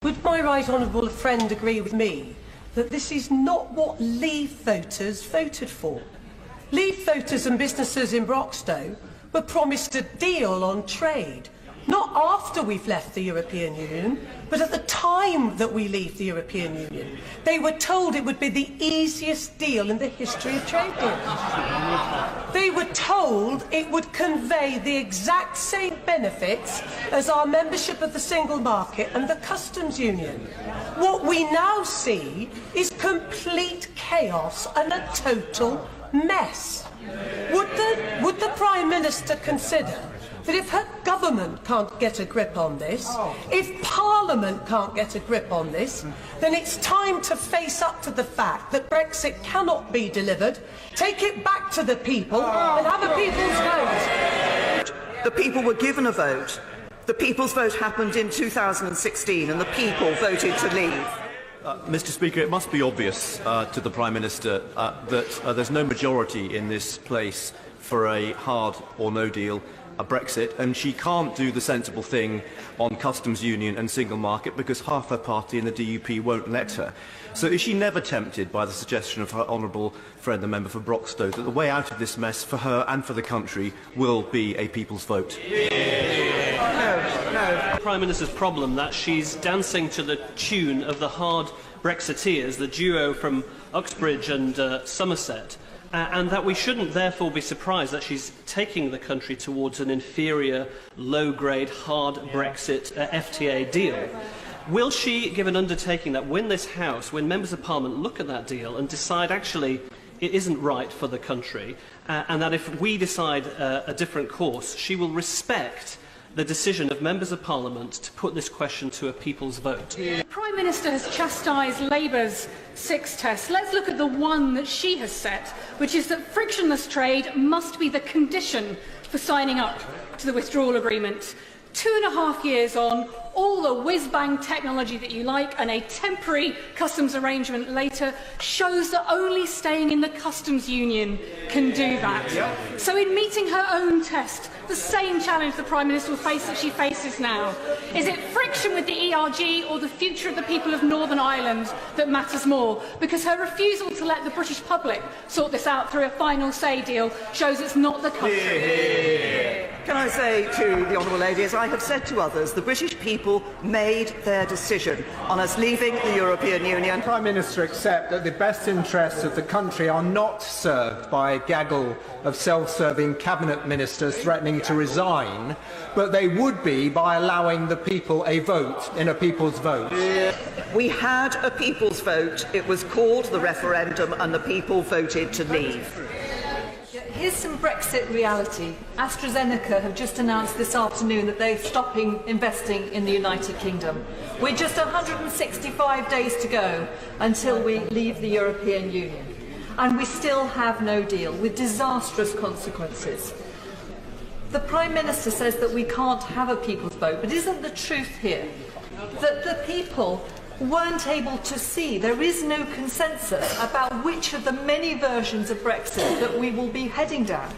Would my right honourable friend agree with me that this is not what Leave voters voted for? Leave voters and businesses in Broxtowe were promised a deal on trade, not after we've left the European Union, but at the time that we leave the European Union. They were told it would be the easiest deal in the history of trade deals. They were told it would convey the exact same benefits as our membership of the single market and the customs union. What we now see is complete chaos and a total mess. Would the Prime Minister consider that if her government can't get a grip on this, if Parliament can't get a grip on this, then it's time to face up to the fact that Brexit cannot be delivered, take it back to the people and have a people's vote. The people were given a vote. The people's vote happened in 2016 and the people voted to leave. Mr. Speaker, it must be obvious to the Prime Minister that there's no majority in this place for a hard or no deal Brexit, and she can't do the sensible thing on customs union and single market because half her party in the DUP won't let her. So is she never tempted by the suggestion of her honourable friend, the member for Broxtowe, that the way out of this mess for her and for the country will be a people's vote? No. The Prime Minister's problem that she's dancing to the tune of the hard Brexiteers, the duo from Uxbridge and Somerset, and that we shouldn't therefore be surprised that she's taking the country towards an inferior, low-grade, hard Brexit FTA deal. Will she give an undertaking that when this House, when members of Parliament look at that deal and decide actually it isn't right for the country, and that if we decide a different course, she will respect the decision of members of Parliament to put this question to a people's vote? The Prime Minister has chastised Labour's 6 tests. Let's look at the one that she has set, which is that frictionless trade must be the condition for signing up to the withdrawal agreement. 2.5 years on, all the whiz-bang technology that you like and a temporary customs arrangement later shows that only staying in the customs union can do that. So in meeting her own test, the same challenge the Prime Minister will face that she faces now. Is it friction with the ERG or the future of the people of Northern Ireland that matters more? Because her refusal to let the British public sort this out through a final say deal shows it's not the country. Can I say to the Honourable Lady, as I have said to others, the British people made their decision on us leaving the European Union. Prime Minister accept that the best interests of the country are not served by a gaggle of self-serving cabinet ministers threatening to resign, but they would be by allowing the people a vote in a people's vote. We had a people's vote. It was called the referendum and the people voted to leave. Here's some Brexit reality. AstraZeneca have just announced this afternoon that they're stopping investing in the United Kingdom. We're just 165 days to go until we leave the European Union. And we still have no deal, with disastrous consequences. The Prime Minister says that we can't have a people's vote, but isn't the truth here that the people weren't able to see, there is no consensus about which of the many versions of Brexit that we will be heading down?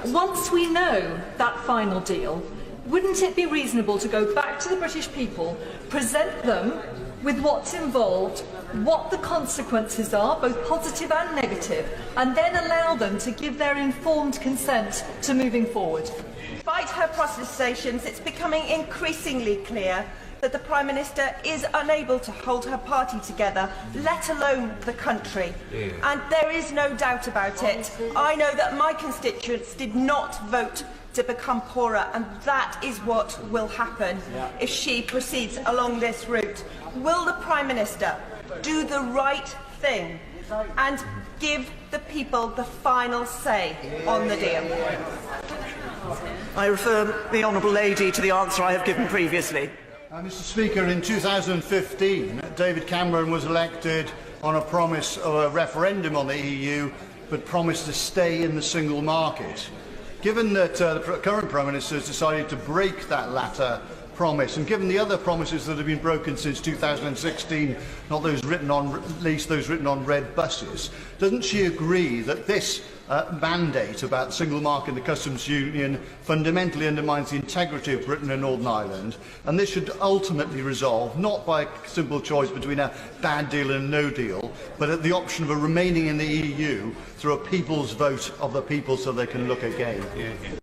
Once we know that final deal, wouldn't it be reasonable to go back to the British people, present them with what's involved, what the consequences are, both positive and negative, and then allow them to give their informed consent to moving forward? Despite her protestations, it's becoming increasingly clear that the Prime Minister is unable to hold her party together, let alone the country. And there is no doubt about it. I know that my constituents did not vote to become poorer, and that is what will happen if she proceeds along this route. Will the Prime Minister do the right thing and give the people the final say on the deal? I refer the Honourable Lady to the answer I have given previously. Mr. Speaker, in 2015, David Cameron was elected on a promise of a referendum on the EU, but promised to stay in the single market. Given that the current Prime Minister has decided to break that latter promise, and given the other promises that have been broken since 2016, not those written on, at least those written on red buses, doesn't she agree that this mandate about the single market and the customs union fundamentally undermines the integrity of Britain and Northern Ireland, and this should ultimately resolve not by a simple choice between a bad deal and no deal, but at the option of remaining in the EU through a people's vote of the people so they can look again?